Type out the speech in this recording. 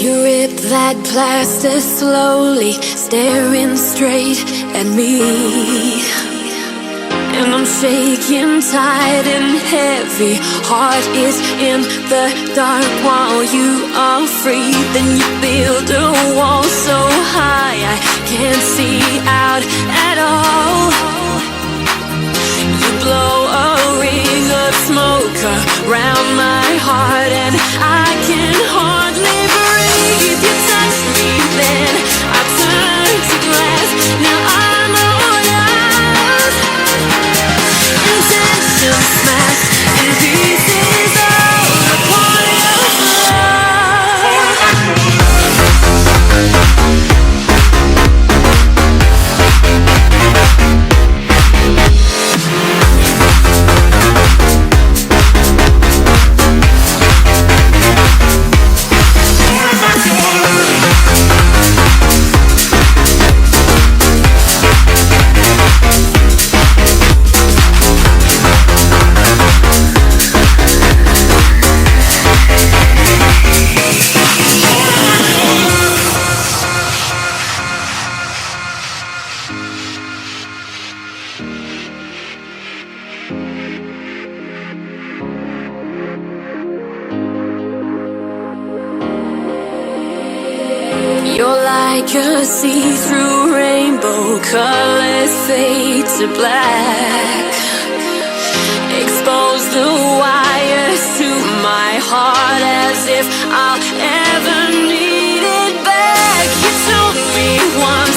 You rip that plaster slowly, staring straight at me. And I'm shaking tight and heavy. Heart is in the dark while you are free. Then you build a wall so high I can't see out at all. You blow a ring of smoke around my heart and I can hardly breathe. You touch me, then I turn to glass. Now I'm all out. Intentions smashed in pieces all upon your You're like a see-through rainbow, colors fade to black. Expose the wires to my heart as if I'll ever need it back. You told me once